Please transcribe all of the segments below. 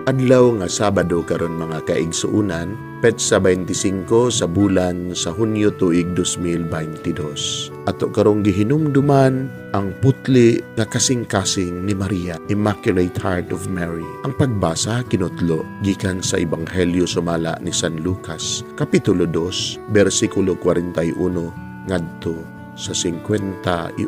Adlaw nga Sabado karon mga kaigsuunan, petsa 25 sa bulan sa Hunyo tuig 2022. Ato karong gihinumduman ang putli nga kasing-kasing ni Maria, Immaculate Heart of Mary. Ang pagbasa kinutlo gikan sa Ebanghelyo sumala ni San Lucas, kapitulo 2, bersikulo 41 ngadto sa 51.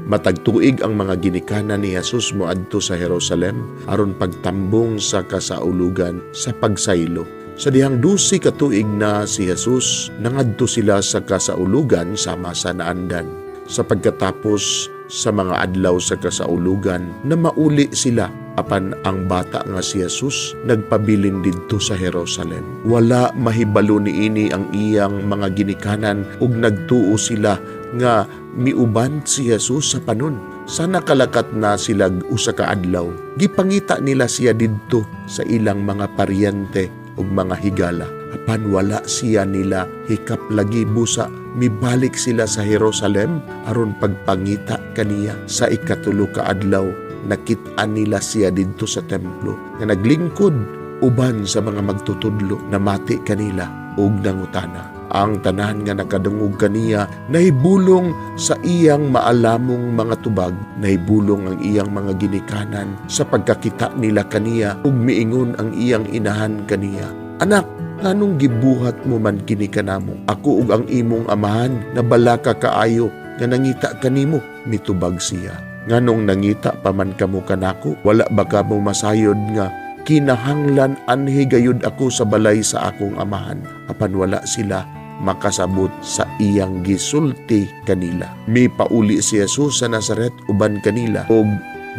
Matagtuig ang mga ginikanan ni Jesus moadto sa Jerusalem aron pagtambong sa kasaulugan sa pagsaylo. Sa dihang 12 ka tuig na si Jesus, nangadto sila sa kasaulugan sama sa naandan. Sa pagkatapos sa mga adlaw sa kasaulugan na mauli sila, apan ang bata nga si Jesus nagpabilin didto sa Jerusalem. Wala mahibalo niini ang iyang mga ginikanan ug nagtuo sila nga miuban si Jesus sa panon. Sa nakalakat na sila usa ka adlaw, gipangita nila siya didto sa ilang mga paryente ug mga higala. Apan wala siya nila hikap lagi busa, mibalik sila sa Jerusalem aron pagpangita kaniya. Sa ikatulo ka adlaw, nakit-an nila siya didto sa templo nga naglingkod uban sa mga magtutudlo. Namati kanila ug nangutana. Ang tanan nga nakadungog kaniya nahibulong sa iyang maalamong mga tubag, nahibulong ang iyang mga ginikanan sa pagkakita nila kaniya ug miingon ang iyang inahan kaniya, "Anak, nganong gibuhat mo man kini kanamo? Ako ug ang imong amahan na balaka kaayo nga nangita kanimo." Mitubag siya, "Nganong nangita pa man kamo kanako? Wala ba kamo masayod nga kinahanglan anhi gayud ako sa balay sa akong amahan?" Apan wala sila makasabot sa iyang gisulti kanila. Mipauli si Jesus sa Nazaret uban kanila ug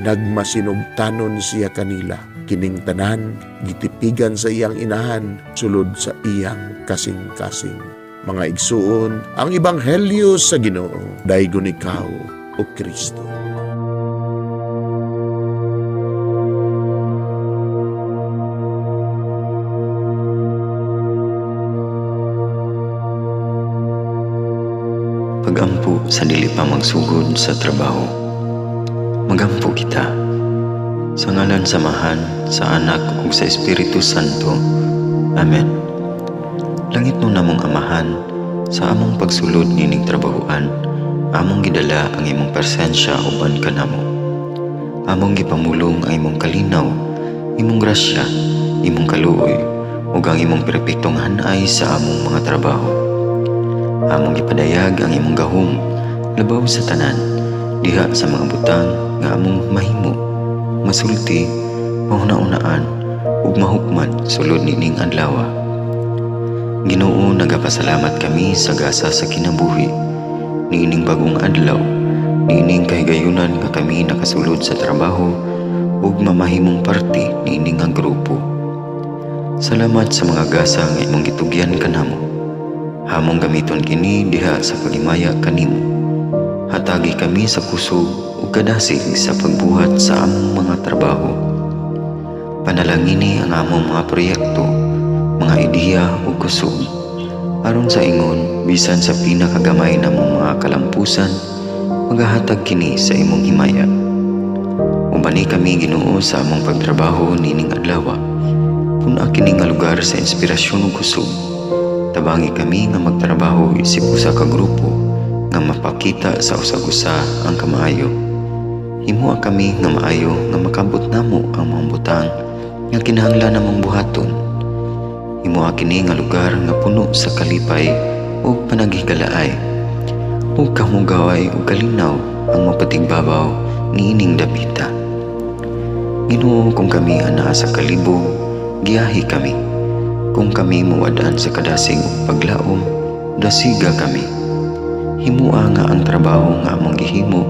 nagmasinugtanon siya kanila. Kining tanan gitipigan sa iyang inahan sulod sa iyang kasing-kasing. Mga igsuon, ang Ebanghelyo sa Ginoo. Daygon ikaw, O Kristo. Pagampo sa dili pa magsugod sa trabaho. Magampo kita sa ngalan samahan sa Anak ug sa Espiritu Santo. Amen. Langit mo namong amahan, sa among pagsulod nining trabahoan, among gidala ang imong presensya uban kanamo. Among gipamulong ang imong kalinaw, imong grasya, imong kaluoy ug ang imong perpektong hanay sa among mga trabaho. Among gipadayag ang imong gahom labaw sa tanan diha sa mga butang nga among mahimo, masulti, mahuna-unaan ug mahukman sulod nining adlaw. Ginoo, nagapasalamat kami sa gasa sa kinabuhi niining bagong adlaw, niining kahigayunan nga kami nakasulod sa trabaho ug mamahimong parte niining nga grupo. Salamat sa mga gasa nga imong gitugyan kanamo. Hamong gamiton kini diha sa pagimaya kanimo. Hatagi kami sa kusog ug kadasig sa pagbuhat sa among mga trabaho. Panalangini ang among mga proyekto, mga ideya ug kusog. Aron sa ingon, bisan sa pinakagamay namong mga kalampusan, magahatag kini sa imong himaya. Ubani kami, Ginoo, sa among pagtrabaho nining adlaw. Puna kini nga lugar sa inspirasyon ug kusog. Tabangi kami nga magtrabaho isip usa ka grupo nga mapakita sa usag-usa ang kamaayo. Himuha kami nga maayo nga makabot namo ang mga butang nga kinahanglan namong buhaton. Himuha kini nga lugar nga puno sa kalipay ug panagigalaay. Ug kamugaway ug kalinaw ang mapatigbabaw niining dapita. Ginoo, kung kami anaa sa kalibog, giyahi kami. Kung kami muwadaan sa kadasig ug paglaom, dasiga kami. Himua nga ang trabaho nga among gihimo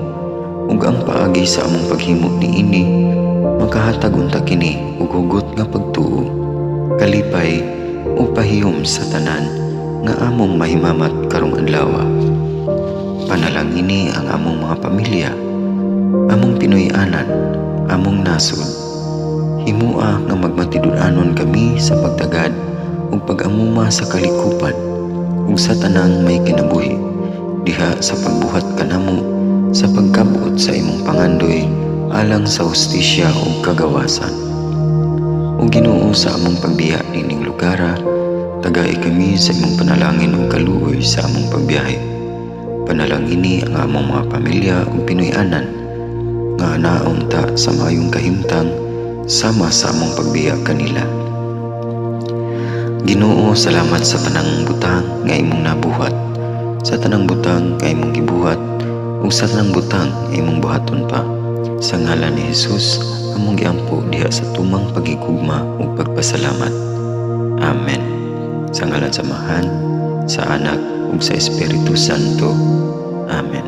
ug ang paagi sa among paghimo niini makahatag unta kini ug hugot nga pagtuo, kalipay ug pahiyom sa tanan nga among mahimamat karong adlaw. Panalangini ang among mga pamilya, among Pinoy-anan, among nasod. Himua nga magmatidud-anon kami sa pagtagad ug pag-amuma sa kalikupan ug sa tanang may kinabuhi diha sa pagbuhat kanamo sa pagkabot sa imong pangandoy alang sa hustisya ug kagawasan. O Ginoo, sa among pagbiya nining lugara, tagay kami sa imong panalangin ug kaluoy sa among pagbiyahe. Panalangini ang among mga pamilya ug Pinoy-anan nga anaon ta sa mayong kahimtang sama sa among pagbiya kanila. Ginoo, salamat sa tanang butang nga imong nabuhat, sa tanang butang nga imong gibuhat ug sa tanang butang nga imong buhaton pa. Sa ngalan ni Jesus, among giampo diha sa tumang pagigugma ug pagpasalamat. Amen. Sa ngalan sa Amahan, sa Anak ug sa Espiritu Santo. Amen.